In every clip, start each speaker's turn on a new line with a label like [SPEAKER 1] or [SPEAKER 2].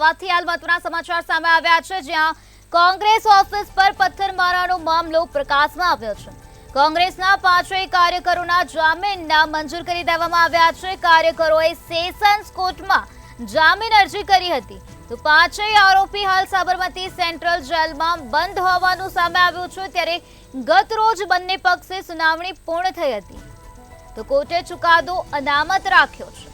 [SPEAKER 1] અમદાવાદથી હાલ મહત્વના સમાચાર સામે આવ્યા છે, જ્યાં કોંગ્રેસ ઓફિસ પર પથ્થરમારાનો મામલો પ્રકાશમાં આવ્યો છે। કોંગ્રેસના 5 કાર્યકરોના જામીન મંજૂર કરી દેવામાં આવ્યા છે। કાર્યકરોએ સેશન્સ કોર્ટમાં જામીન અરજી કરી હતી, તો 5 આરોપી હાલ સાબરમતી સેન્ટ્રલ જેલમાં બંધ હોવાનું સામે આવ્યું છે। ત્યારે ગત રોજ બંને પક્ષે સુનાવણી પૂર્ણ થઈ હતી, તો કોર્ટે ચુકાદો અનામત રાખ્યો છે।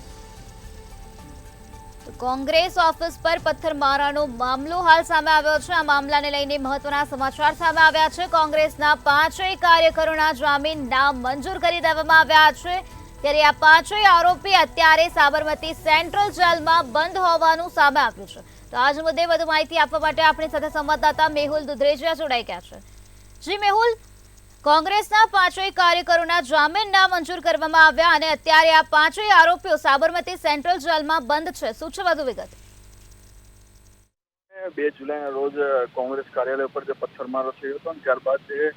[SPEAKER 1] કોંગ્રેસ ઓફિસ પર પથ્થરમારાનો મામલો હાલ સામે આવ્યો છે। આ મામલાને લઈને મહત્વના સમાચાર સામે આવ્યા છે। કોંગ્રેસના 5 કાર્યકરોના જામીન મંજૂર કરી દેવામાં આવ્યા છે, ત્યારે આ 5 આરોપી અત્યારે સાબરમતી સેન્ટ્રલ જેલમાં બંધ હોવાનું સામે આવ્યું છે। તો આજ મુદ્દે વધુ માહિતી આપવા માટે આપણી સાથે સંવાદદાતા મેહુલ દુધરેજિયા જોડાઈ ગયા છે। જી મેહુલ, કોંગ્રેસના 5 કાર્યકરોના જામીન મંજૂર કરવામાં આવ્યા અને અત્યારે આ 5 આરોપીઓ સાબરમતી સેન્ટ્રલ જેલમાં બંધ છે, શું છે વધુ વિગત?
[SPEAKER 2] 2 જુલાઈના રોજ કોંગ્રેસ કાર્યાલય પર જે પથ્થરમારો થયો હતો, ત્યારબાદ જે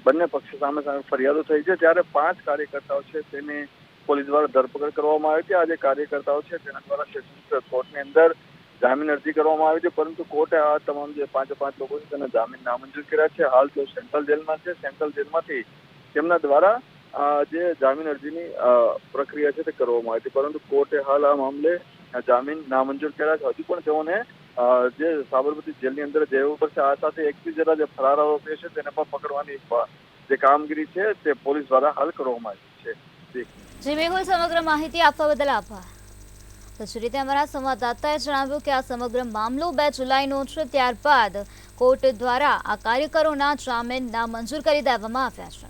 [SPEAKER 2] બંને પક્ષો સામે ફરિયાદો થઈ છે, ત્યારે 5 કાર્યકર્તાઓ છે તેની પોલીસ દ્વારા ધરપકડ કરવામાં આવી હતી। આ જે કાર્યકર્તાઓ છે તેના દ્વારા સેશન્સ કોર્ટની અંદર જામીન અરજી કરવામાં આવી છે, પરંતુ કોર્ટે આ તમામ જે 5 લોકો છે તેને જામીન નામંજૂર કર્યા છે। હાલ તેઓ સેન્ટ્રલ જેલમાં છે। સેન્ટ્રલ જેલમાંથી તેમના દ્વારા જે જામીન અરજીની પ્રક્રિયા છે તે કરવામાં આવી હતી, પરંતુ કોર્ટે હાલ આ મામલે જામીન નામંજૂર કર્યા છે। હજુ પણ તેઓને જે સાબરમતી જેલની અંદર જવું પડશે। આ સાથે એકથી જરા જે ફરાર આરોપીઓ છે તેને પણ પકડવાની જે કામગીરી છે તે પોલીસ દ્વારા હાલ કરવામાં આવી છે।
[SPEAKER 1] જી મેહુલ, સમગ્ર માહિતી આપવા બદલ આભાર। તો જે રીતે અમારા સંવાદદાતાએ જણાવ્યું કે આ સમગ્ર મામલો 2 જુલાઈનો છે, ત્યારબાદ કોર્ટ દ્વારા આ કાર્યકરોના જામીન મંજૂર કરી દેવામાં આવ્યા છે।